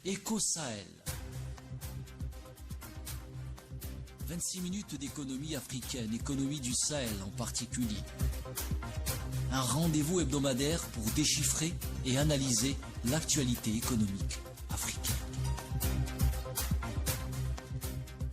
Éco-Sahel. 26 minutes d'économie africaine, économie du Sahel en particulier. Un rendez-vous hebdomadaire pour déchiffrer et analyser l'actualité économique africaine.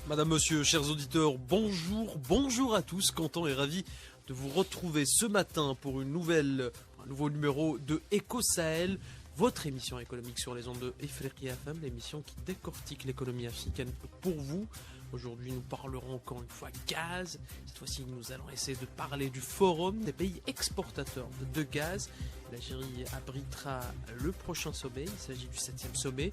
Madame, Monsieur, chers auditeurs, bonjour à tous. Content et ravi de vous retrouver ce matin pour un nouveau numéro de Éco-Sahel, votre émission économique sur les ondes de Ifriqiya FM, l'émission qui décortique l'économie africaine pour vous. Aujourd'hui, nous parlerons encore une fois gaz. Cette fois-ci, nous allons essayer de parler du forum des pays exportateurs de gaz. L'Algérie abritera le prochain sommet, il s'agit du 7e sommet.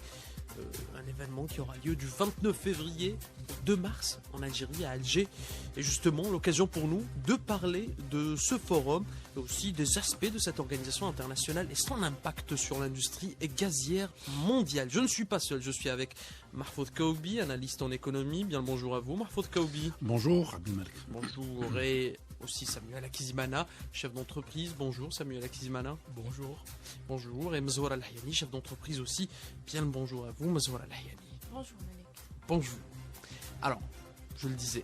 Un événement qui aura lieu du 29 février au 2 mars en Algérie, à Alger. Et justement, l'occasion pour nous de parler de ce forum et aussi des aspects de cette organisation internationale et son impact sur l'industrie gazière mondiale. Je ne suis pas seul, je suis avec Mahfoud Kaoubi, analyste en économie. Bien le bonjour à vous, Mahfoud Kaoubi. Bonjour, Abdelmalek. Bonjour, et aussi Samuel Akizimana, chef d'entreprise. Bonjour Samuel Akizimana. Bonjour. Bonjour, et Mzoura Al-Hayani, chef d'entreprise aussi. Bien le bonjour à vous, Mzoura Al-Hayani. Bonjour Malek. Bonjour. Alors, je le disais,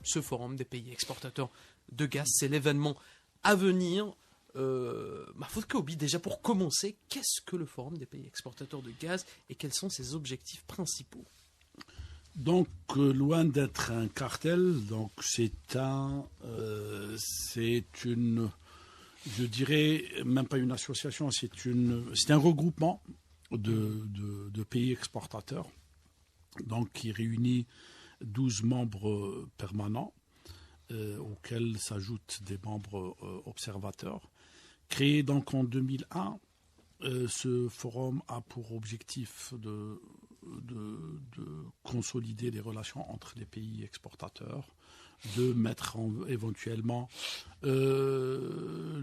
ce forum des pays exportateurs de gaz, c'est l'événement à venir. Mahfoud Kaoubi, déjà pour commencer, qu'est-ce que le forum des pays exportateurs de gaz et quels sont ses objectifs principaux? Donc, loin d'être un cartel, donc c'est une, je dirais même pas une association, c'est un regroupement de pays exportateurs, donc qui réunit 12 membres permanents, auxquels s'ajoutent des membres observateurs. Créé donc en 2001, ce forum a pour objectif de consolider les relations entre les pays exportateurs, de mettre éventuellement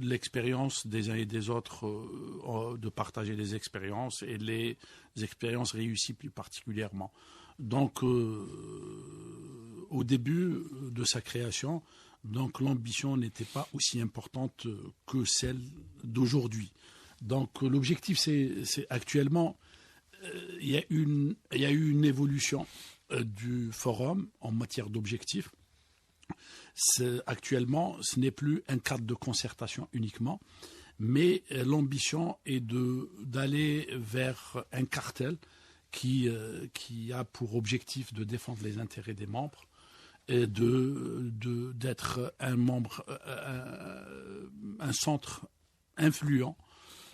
l'expérience des uns et des autres, de partager les expériences et les expériences réussies plus particulièrement. Donc, au début de sa création, donc l'ambition n'était pas aussi importante que celle d'aujourd'hui. Donc, l'objectif, c'est actuellement, il y a eu une évolution du forum en matière d'objectifs. Actuellement, ce n'est plus un cadre de concertation uniquement, mais l'ambition est d'aller vers un cartel qui a pour objectif de défendre les intérêts des membres et d'être un centre influent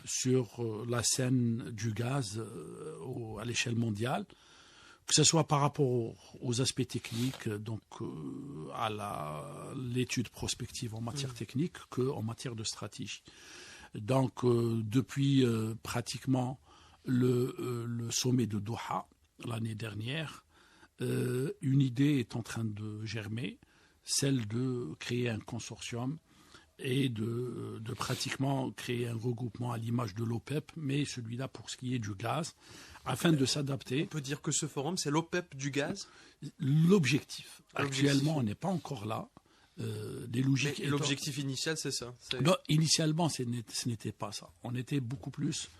sur la scène du gaz à l'échelle mondiale, que ce soit par rapport aux aspects techniques, donc à l'étude prospective en matière technique, qu'en matière de stratégie. Donc, depuis pratiquement le sommet de Doha l'année dernière, une idée est en train de germer, celle de créer un consortium et de pratiquement créer un regroupement à l'image de l'OPEP, mais celui-là pour ce qui est du gaz, afin de s'adapter. On peut dire que ce forum, c'est l'OPEP du gaz? L'objectif. Actuellement, on n'est pas encore là. L'objectif initial, c'est ça? Non, initialement, ce n'était pas ça. On était beaucoup plus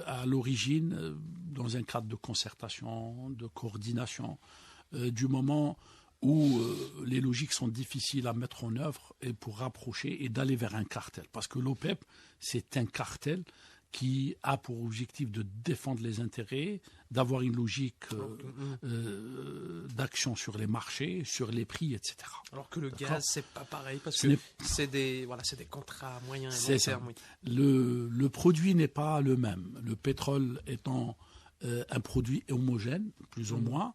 à l'origine dans un cadre de concertation, de coordination, du moment où les logiques sont difficiles à mettre en œuvre et pour rapprocher et d'aller vers un cartel. Parce que l'OPEP, c'est un cartel qui a pour objectif de défendre les intérêts, d'avoir une logique d'action sur les marchés, sur les prix, etc. Alors que le gaz, c'est pas pareil, parce que c'est des contrats moyens et long terme. Oui. Le produit n'est pas le même. Le pétrole étant un produit homogène, plus ou moins,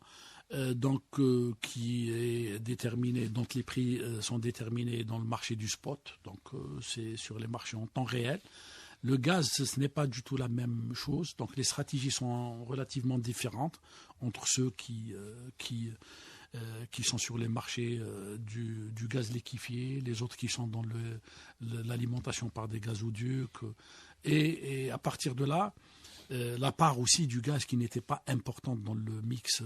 qui est déterminé, dont les prix sont déterminés dans le marché du spot, donc c'est sur les marchés en temps réel. Le gaz, ce n'est pas du tout la même chose, donc les stratégies sont relativement différentes entre ceux qui sont sur les marchés du gaz liquéfié, les autres qui sont dans l'alimentation par des gazoducs, et à partir de là, la part aussi du gaz qui n'était pas importante dans le mix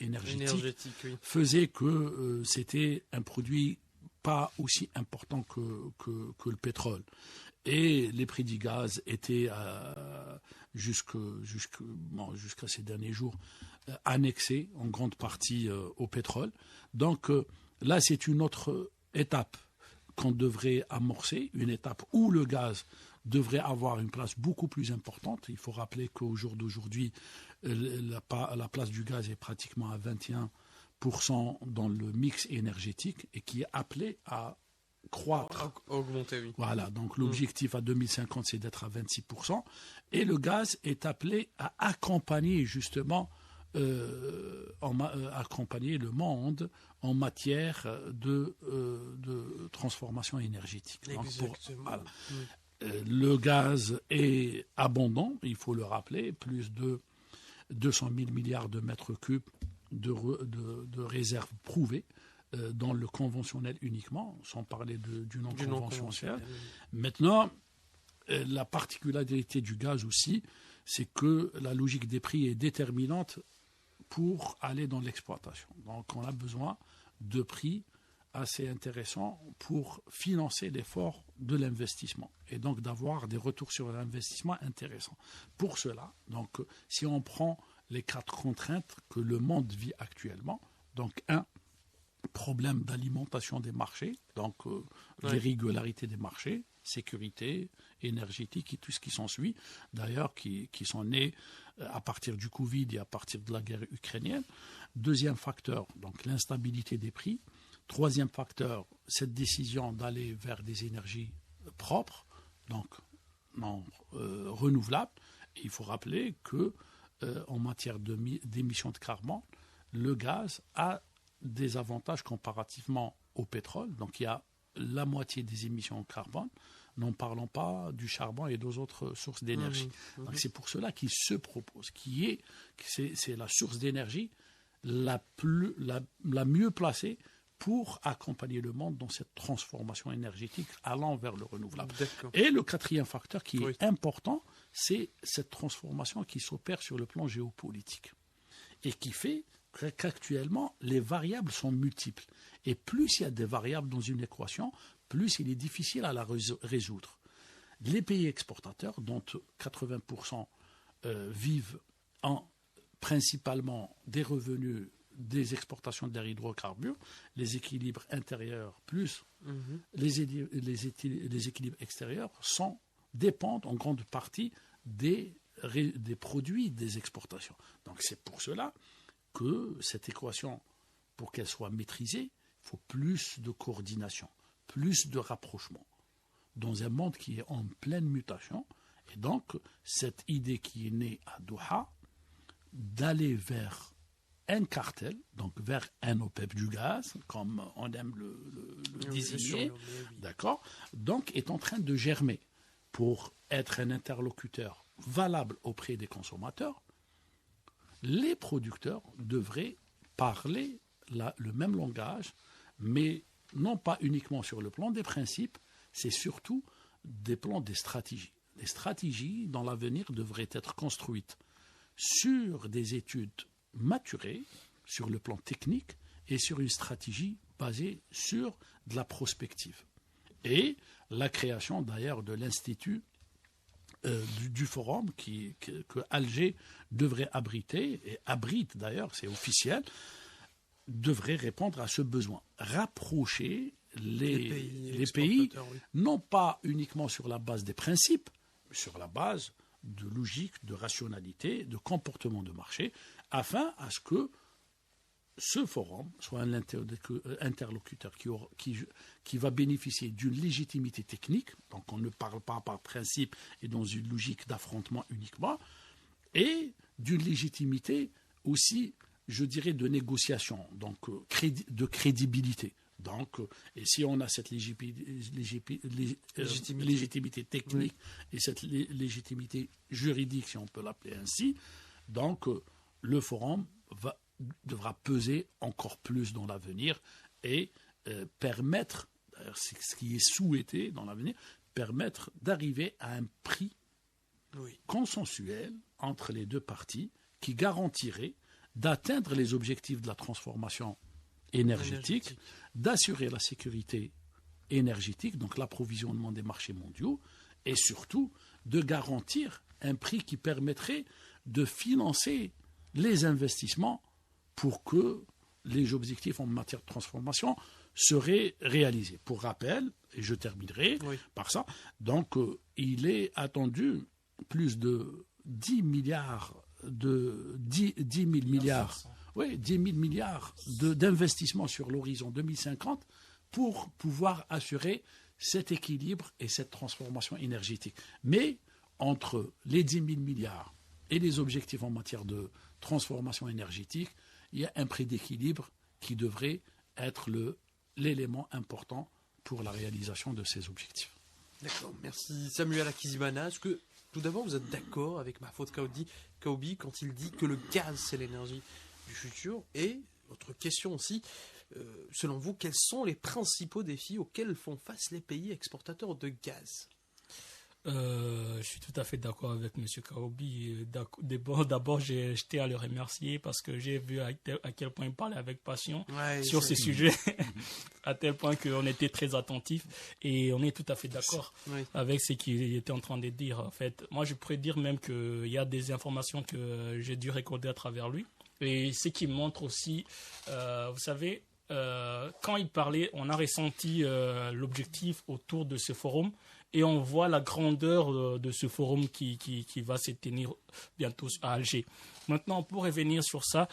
énergétique oui, faisait que c'était un produit pas aussi important que le pétrole. Et les prix du gaz étaient jusqu'à ces derniers jours, annexé en grande partie au pétrole. Donc là, c'est une autre étape qu'on devrait amorcer, une étape où le gaz devrait avoir une place beaucoup plus importante. Il faut rappeler qu'au jour d'aujourd'hui, la place du gaz est pratiquement à 21% dans le mix énergétique et qui est appelé à croître. Augmenter, oui. Voilà, donc l'objectif à 2050, c'est d'être à 26%. Et le gaz est appelé à accompagner justement accompagner le monde en matière de transformation énergétique. Donc voilà. Le gaz est abondant, il faut le rappeler, plus de 200 000 milliards de mètres cubes de réserves prouvées dans le conventionnel uniquement, sans parler du non-conventionnel. Maintenant, la particularité du gaz aussi, c'est que la logique des prix est déterminante pour aller dans l'exploitation. Donc on a besoin de prix assez intéressants pour financer l'effort de l'investissement et donc d'avoir des retours sur l'investissement intéressants. Pour cela, donc, si on prend les 4 contraintes que le monde vit actuellement, donc problème d'alimentation des marchés, donc l'irrégularité des marchés, sécurité énergétique et tout ce qui s'ensuit, d'ailleurs qui sont nés à partir du Covid et à partir de la guerre ukrainienne. Deuxième facteur, donc l'instabilité des prix. Troisième facteur, cette décision d'aller vers des énergies propres, donc non renouvelables. Et il faut rappeler que en matière d'émissions de carbone, le gaz a des avantages comparativement au pétrole. Donc il y a la moitié des émissions de carbone, n'en parlons pas du charbon et d'autres autres sources d'énergie. Donc c'est pour cela qu'il se propose, c'est la source d'énergie la mieux placée pour accompagner le monde dans cette transformation énergétique allant vers le renouvelable. Et le quatrième facteur qui est important, c'est cette transformation qui s'opère sur le plan géopolitique et qui fait qu'actuellement, les variables sont multiples. Et plus il y a des variables dans une équation, plus il est difficile à la résoudre. Les pays exportateurs, dont 80% vivent principalement des revenus des exportations d'air hydrocarbures, les équilibres intérieurs plus les équilibres extérieurs dépendent en grande partie des produits des exportations. Donc c'est pour cela que cette équation, pour qu'elle soit maîtrisée, il faut plus de coordination, plus de rapprochement, dans un monde qui est en pleine mutation. Et donc, cette idée qui est née à Doha, d'aller vers un cartel, donc vers un OPEP du gaz, comme on aime le désigner, d'accord, donc est en train de germer pour être un interlocuteur valable auprès des consommateurs. Les producteurs devraient parler le même langage, mais non pas uniquement sur le plan des principes, c'est surtout des plans des stratégies. Les stratégies, dans l'avenir, devraient être construites sur des études maturées, sur le plan technique, et sur une stratégie basée sur de la prospective. Et la création, d'ailleurs, de l'Institut du forum que Alger devrait abriter, et abrite d'ailleurs, c'est officiel, devrait répondre à ce besoin. Rapprocher les pays non pas uniquement sur la base des principes, mais sur la base de logique, de rationalité, de comportement de marché, afin à ce que ce forum soit un interlocuteur qui va bénéficier d'une légitimité technique, donc on ne parle pas par principe et dans une logique d'affrontement uniquement, et d'une légitimité aussi, je dirais, de négociation, donc de crédibilité. Donc, et si on a cette légitimité technique et cette légitimité juridique, si on peut l'appeler ainsi, donc le forum devra peser encore plus dans l'avenir et permettre, ce qui est souhaité dans l'avenir, permettre d'arriver à un prix consensuel entre les deux parties qui garantirait d'atteindre les objectifs de la transformation énergétique, d'assurer la sécurité énergétique, donc l'approvisionnement des marchés mondiaux, et surtout de garantir un prix qui permettrait de financer les investissements pour que les objectifs en matière de transformation seraient réalisés. Pour rappel, et je terminerai par ça, donc il est attendu plus de 10 000 milliards d'investissements sur l'horizon 2050 pour pouvoir assurer cet équilibre et cette transformation énergétique. Mais entre les 10 000 milliards et les objectifs en matière de transformation énergétique, il y a un prix d'équilibre qui devrait être l'élément important pour la réalisation de ces objectifs. D'accord, merci Samuel Akizimana. Est-ce que tout d'abord vous êtes d'accord avec Mahfoud Kaoubi quand il dit que le gaz c'est l'énergie du futur? Et autre question aussi, selon vous, quels sont les principaux défis auxquels font face les pays exportateurs de gaz? Je suis tout à fait d'accord avec M. Kaoubi. D'abord, j'ai jeté à le remercier parce que j'ai vu à quel point il parlait avec passion sur ces sujets, à tel point qu'on était très attentifs et on est tout à fait d'accord avec ce qu'il était en train de dire. En fait, moi, je pourrais dire même qu'il y a des informations que j'ai dû recorder à travers lui et ce qui montre aussi, vous savez, quand il parlait, on a ressenti l'objectif autour de ce forum. Et on voit la grandeur de ce forum qui va se tenir bientôt à Alger. Maintenant, pour revenir sur ça,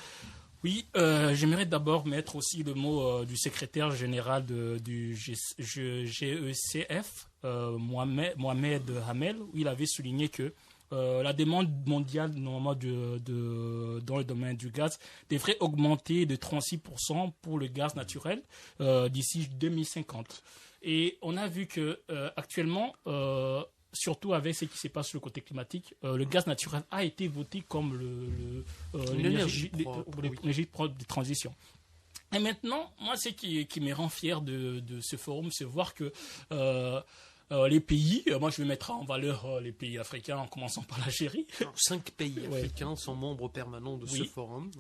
oui, j'aimerais d'abord mettre aussi le mot du secrétaire général du GECF, Mohamed Hamel, où il avait souligné que la demande mondiale normalement dans le domaine du gaz devrait augmenter de 36% pour le gaz naturel d'ici 2050. Et on a vu que actuellement, surtout avec ce qui se passe sur le côté climatique, le gaz naturel a été voté comme l'énergie propre de transition. Et maintenant, moi, ce qui me rend fier de ce forum, c'est voir que les pays, moi je vais mettre en valeur les pays africains en commençant par l'Algérie. 5 pays africains sont membres permanents de ce forum.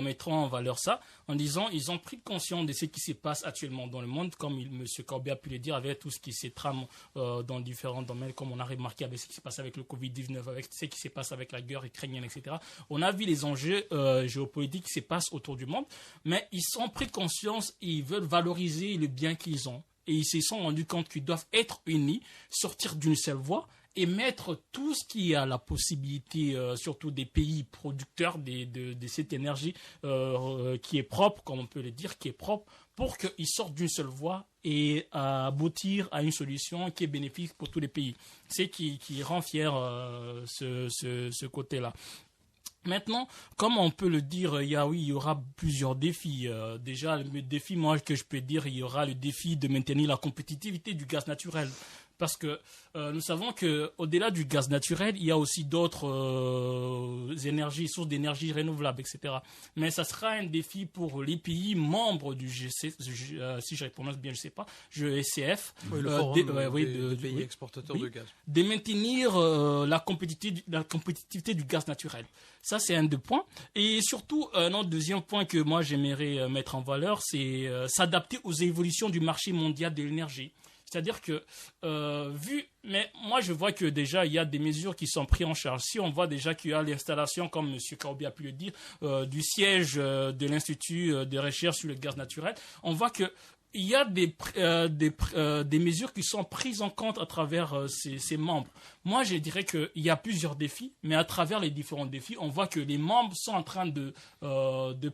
Mettront en valeur ça en disant ils ont pris conscience de ce qui se passe actuellement dans le monde, comme M. Kaoubi a pu le dire, avec tout ce qui se trame dans différents domaines, comme on a remarqué avec ce qui se passe avec le Covid-19, avec ce qui se passe avec la guerre ukrainienne, etc. On a vu les enjeux géopolitiques qui se passent autour du monde, mais ils ont pris conscience et ils veulent valoriser le bien qu'ils ont. Et ils se sont rendus compte qu'ils doivent être unis, sortir d'une seule voie et mettre tout ce qui a la possibilité, surtout des pays producteurs de cette énergie qui est propre, comme on peut le dire, qui est propre, pour qu'ils sortent d'une seule voie et aboutir à une solution qui est bénéfique pour tous les pays. C'est qui rend fier ce côté-là. Maintenant, comme on peut le dire, il y aura plusieurs défis. Déjà, le défi, moi, que je peux dire, il y aura le défi de maintenir la compétitivité du gaz naturel. Parce que nous savons qu'au-delà du gaz naturel, il y a aussi d'autres sources d'énergie renouvelables, etc. Mais ça sera un défi pour les pays membres du GC, si je prononce bien, je ne sais pas, GECF, le forum des pays exportateurs de gaz. De maintenir la compétitivité du gaz naturel. Ça, c'est un des points. Et surtout, un autre deuxième point que moi, j'aimerais mettre en valeur, c'est s'adapter aux évolutions du marché mondial de l'énergie. C'est-à-dire que, mais moi je vois que déjà il y a des mesures qui sont prises en charge. Si on voit déjà qu'il y a l'installation, comme M. Kaoubi a pu le dire, du siège de l'Institut de recherche sur le gaz naturel, on voit que il y a des mesures qui sont prises en compte à travers ces membres. Moi, je dirais qu'il y a plusieurs défis, mais à travers les différents défis, on voit que les membres sont en train de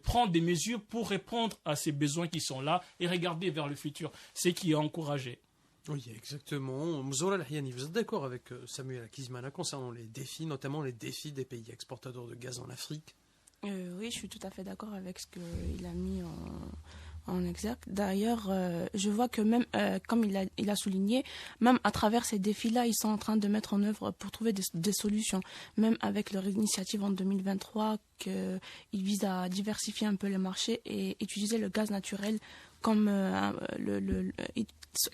prendre des mesures pour répondre à ces besoins qui sont là et regarder vers le futur, ce qui est encouragé. Oui, exactement. Mzoula Lahiani, vous êtes d'accord avec Samuel Akizimana concernant les défis, notamment les défis des pays exportateurs de gaz en Afrique? Oui, je suis tout à fait d'accord avec ce qu'il a mis en exergue. D'ailleurs, je vois que même, comme il a souligné, même à travers ces défis-là, ils sont en train de mettre en œuvre pour trouver des solutions. Même avec leur initiative en 2023, qu'ils visent à diversifier un peu le marché et utiliser le gaz naturel comme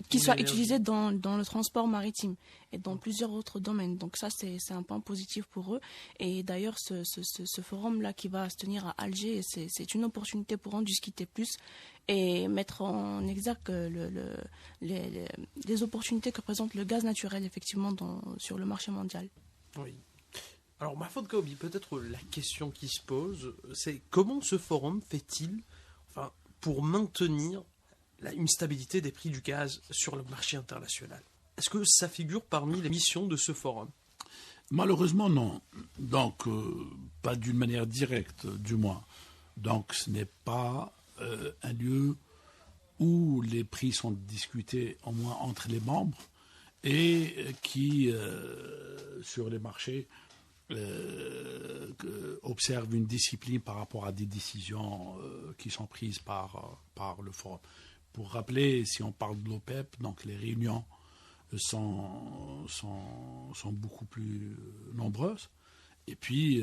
qui soit utilisé dans le transport maritime et dans plusieurs autres domaines. Donc ça, c'est un point positif pour eux. Et d'ailleurs, ce forum-là qui va se tenir à Alger, c'est une opportunité pour en discuter plus et mettre en exergue les opportunités que présente le gaz naturel, effectivement, sur le marché mondial. Oui. Alors, Mahfoud Kaoubi, peut-être la question qui se pose, c'est comment ce forum fait-il pour maintenir une stabilité des prix du gaz sur le marché international? Est-ce que ça figure parmi les missions de ce forum? Malheureusement, non. Donc, pas d'une manière directe, du moins. Donc, ce n'est pas un lieu où les prix sont discutés, au moins entre les membres, et qui, sur les marchés, observe une discipline par rapport à des décisions qui sont prises par le forum. Pour rappeler, si on parle de l'OPEP, donc les réunions sont beaucoup plus nombreuses. Et puis,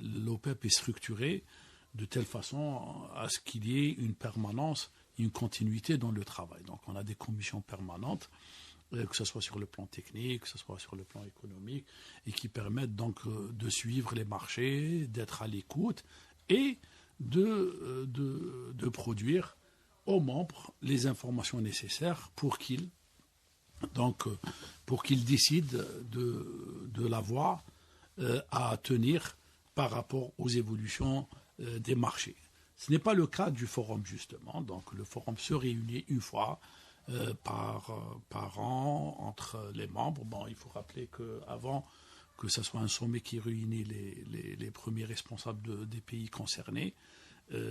l'OPEP est structurée de telle façon à ce qu'il y ait une permanence, une continuité dans le travail. Donc, on a des commissions permanentes, que ce soit sur le plan technique, que ce soit sur le plan économique, et qui permettent donc de suivre les marchés, d'être à l'écoute et de produire aux membres les informations nécessaires pour qu'ils décident de la voie à tenir par rapport aux évolutions des marchés. Ce n'est pas le cas du forum, justement. Donc, le forum se réunit une fois par an entre les membres. Bon, il faut rappeler qu'avant que ce soit un sommet qui réunit les premiers responsables des pays concernés,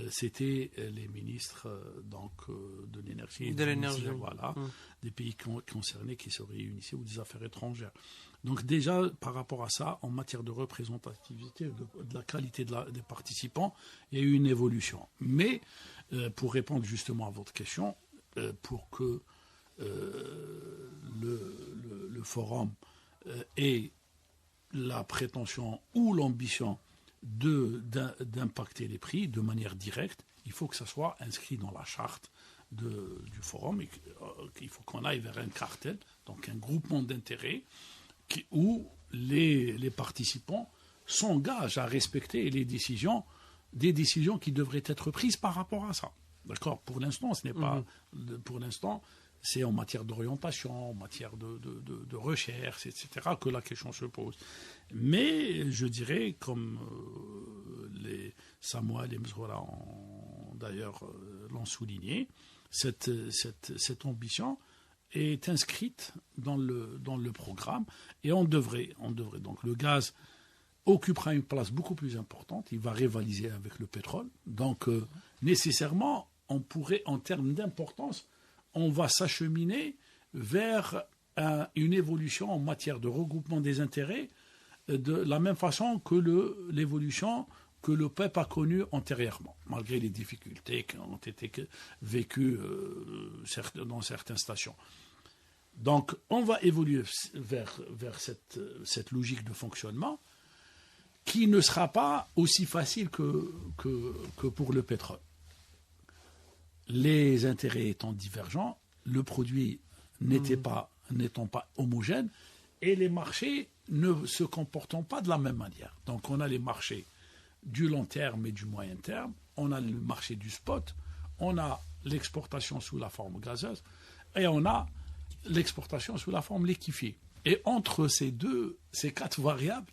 c'était les ministres de l'énergie et de l'énergie, voilà, des pays concernés qui se réunissaient, ou des affaires étrangères. Donc déjà, par rapport à ça, en matière de représentativité, de la qualité des participants, il y a eu une évolution. Mais, pour répondre justement à votre question, pour que le forum ait la prétention ou l'ambition d'impacter les prix de manière directe, il faut que ça soit inscrit dans la charte du forum, et qu'il faut qu'on aille vers un cartel, donc un groupement d'intérêts, où les participants s'engagent à respecter des décisions qui devraient être prises par rapport à ça. D'accord ? Pour l'instant, ce n'est pas. Pour l'instant, c'est en matière d'orientation, en matière de recherche, etc., que la question se pose. Mais je dirais, comme les Samuel et Mzrola d'ailleurs l'ont souligné, cette ambition est inscrite dans le programme, et on devrait. Donc le gaz occupera une place beaucoup plus importante, il va rivaliser avec le pétrole. Donc nécessairement, on pourrait, en termes d'importance, on va s'acheminer vers une évolution en matière de regroupement des intérêts de la même façon que l'évolution que le PEP a connue antérieurement, malgré les difficultés qui ont été vécues dans certaines stations. Donc, on va évoluer vers cette logique de fonctionnement qui ne sera pas aussi facile que pour le pétrole. Les intérêts étant divergents, le produit n'étant pas homogène, et les marchés ne se comportant pas de la même manière. Donc on a les marchés du long terme et du moyen terme, on a le marché du spot, on a l'exportation sous la forme gazeuse, et on a l'exportation sous la forme liquéfiée. Et entre ces quatre variables,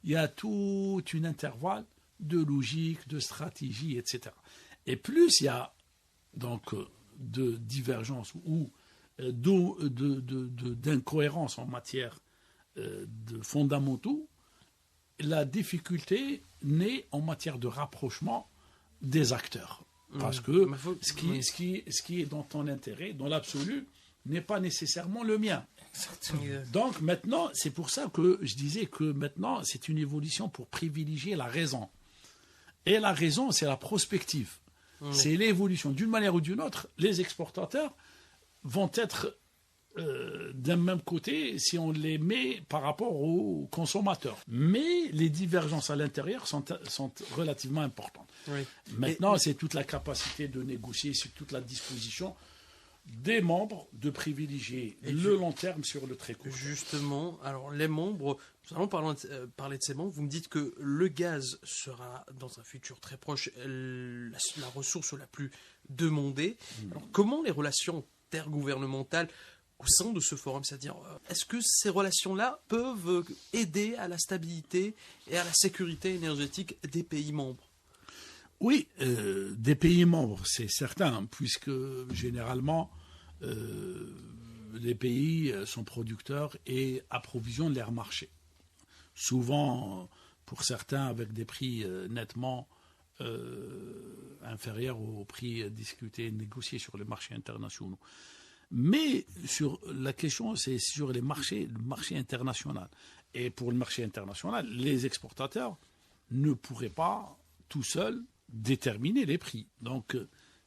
il y a tout un intervalle de logique, de stratégie, etc. Et plus il y a donc de divergence ou d'incohérence en matière de fondamentaux, la difficulté naît en matière de rapprochement des acteurs. Parce que ce qui est dans ton intérêt, dans l'absolu, n'est pas nécessairement le mien. Donc maintenant, c'est pour ça que je disais que maintenant, c'est une évolution pour privilégier la raison. Et la raison, c'est la prospective. C'est l'évolution. D'une manière ou d'une autre, les exportateurs vont être d'un même côté si on les met par rapport aux consommateurs. Mais les divergences à l'intérieur sont relativement importantes. Oui. Maintenant, c'est toute la capacité de négocier, c'est toute la disposition des membres de privilégier le long terme sur le très court terme. Justement, alors les membres, nous allons parler de ces membres. Vous me dites que le gaz sera dans un futur très proche la ressource la plus demandée. Alors, comment les relations intergouvernementales au sein de ce forum? C'est-à-dire, est-ce que ces relations-là peuvent aider à la stabilité et à la sécurité énergétique des pays membres? Oui, des pays membres, c'est certain, puisque généralement, les pays sont producteurs et approvisionnent leurs marchés. Souvent, pour certains, avec des prix nettement inférieurs aux prix discutés et négociés sur les marchés internationaux. Mais sur la question, c'est sur le marché international. Et pour le marché international, les exportateurs ne pourraient pas tout seuls déterminer les prix. Donc,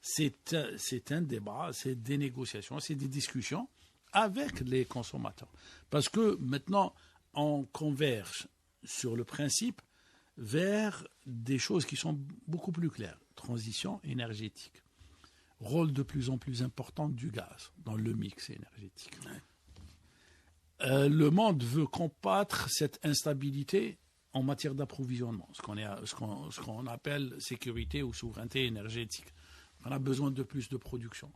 c'est un débat, c'est des négociations, c'est des discussions avec les consommateurs. Parce que maintenant, on converge sur le principe vers des choses qui sont beaucoup plus claires. Transition énergétique. Rôle de plus en plus important du gaz dans le mix énergétique. Le monde veut combattre cette instabilité en matière d'approvisionnement, ce qu'on appelle sécurité ou souveraineté énergétique. On a besoin de plus de production,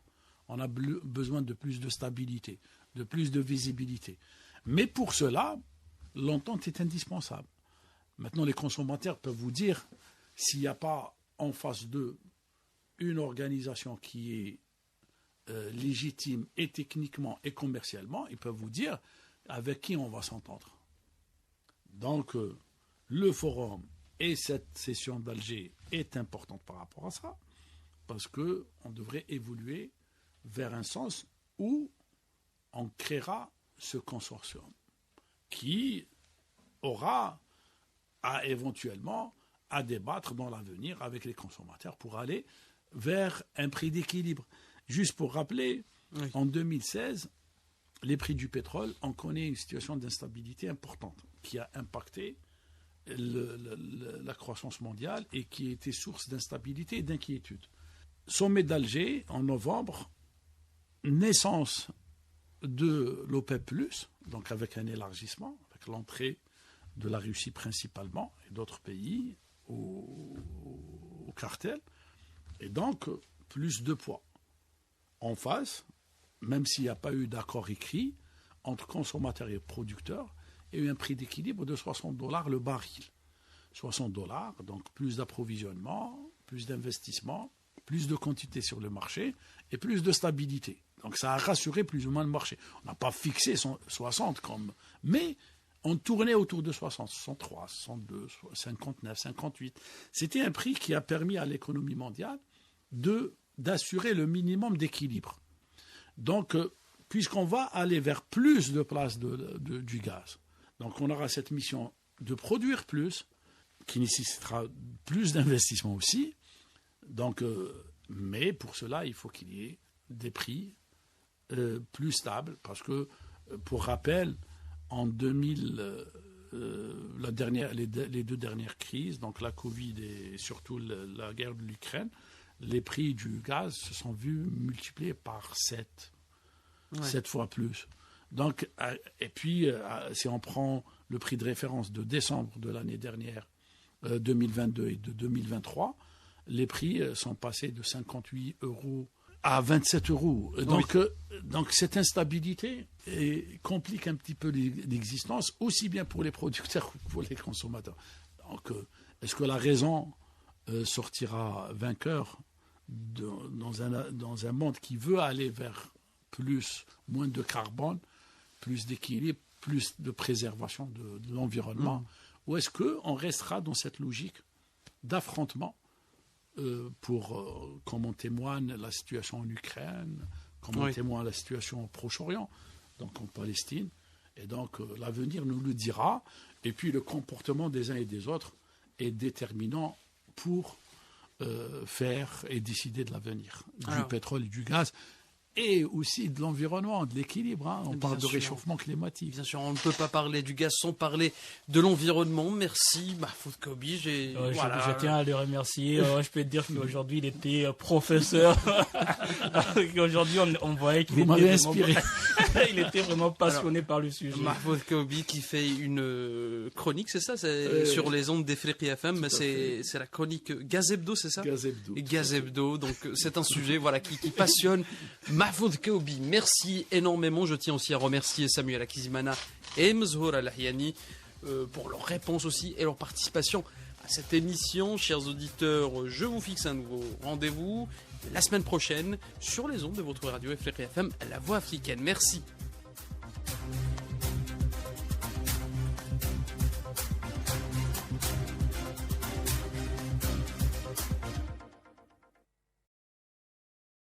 on a besoin de plus de stabilité, de plus de visibilité. Mais pour cela, l'entente est indispensable. Maintenant, les consommateurs peuvent vous dire, s'il n'y a pas en face d'eux une organisation qui est légitime et techniquement et commercialement, ils peuvent vous dire avec qui on va s'entendre. Donc, le forum et cette session d'Alger est importante par rapport à ça, parce qu'on devrait évoluer vers un sens où on créera ce consortium qui aura éventuellement à débattre dans l'avenir avec les consommateurs pour aller vers un prix d'équilibre. Juste pour rappeler, oui. En 2016, les prix du pétrole, on connaît une situation d'instabilité importante qui a impacté la croissance mondiale et qui a été source d'instabilité et d'inquiétude. Sommet d'Alger en novembre, naissance de l'OPEP+, donc avec un élargissement, avec l'entrée de la Russie principalement et d'autres pays au cartel, et donc plus de poids. En face, même s'il n'y a pas eu d'accord écrit entre consommateurs et producteurs, il y a eu un prix d'équilibre de $60 le baril. $60, donc plus d'approvisionnement, plus d'investissement, plus de quantité sur le marché et plus de stabilité. Donc ça a rassuré plus ou moins le marché. On n'a pas fixé 60 mais on tournait autour de 60, 63, 62, 59, 58. C'était un prix qui a permis à l'économie mondiale d'assurer le minimum d'équilibre. Donc, puisqu'on va aller vers plus de place du gaz, donc on aura cette mission de produire plus, qui nécessitera plus d'investissement aussi. Donc, mais pour cela, il faut qu'il y ait des prix plus stables, parce que, pour rappel, en 2000, les deux dernières crises, donc la Covid et surtout la guerre de l'Ukraine, les prix du gaz se sont vus multipliés par 7 fois plus. Donc, et puis, si on prend le prix de référence de décembre de l'année dernière, 2022 et de 2023, les prix sont passés de 58 € à 27 €. Donc, donc cette instabilité complique un petit peu l'existence, aussi bien pour les producteurs que pour les consommateurs. Donc, est-ce que la raison sortira vainqueur dans un monde qui veut aller vers moins de carbone, plus d'équilibre, plus de préservation de l'environnement, ou est-ce qu'on restera dans cette logique d'affrontement comme on témoigne la situation en Ukraine, comme on témoigne la situation au Proche-Orient, donc en Palestine, et donc l'avenir nous le dira, et puis le comportement des uns et des autres est déterminant pour faire et décider de l'avenir du pétrole et du gaz, et aussi de l'environnement, de l'équilibre. On parle de réchauffement climatique. Bien sûr, on ne peut pas parler du gaz sans parler de l'environnement. Merci, Mahfoud Koubi. Je tiens à le remercier. Je peux te dire qu'aujourd'hui, il était professeur. Aujourd'hui, on voyait qu'il Vous m'avez inspiré. Il était vraiment passionné par le sujet. Mahfouz Koubi qui fait une chronique, c'est ça, sur les ondes d'Efriqi FM, mais c'est la chronique Gazebdo, c'est ça? Gazebdo, donc c'est un sujet voilà, qui passionne Mahfouz Koubi. Merci énormément, je tiens aussi à remercier Samuel Akizimana et Mzhour Al-Ahyani pour leur réponse aussi et leur participation à cette émission. Chers auditeurs, je vous fixe un nouveau rendez-vous la semaine prochaine sur les ondes de votre radio Efriqi FM, la voix africaine. Merci.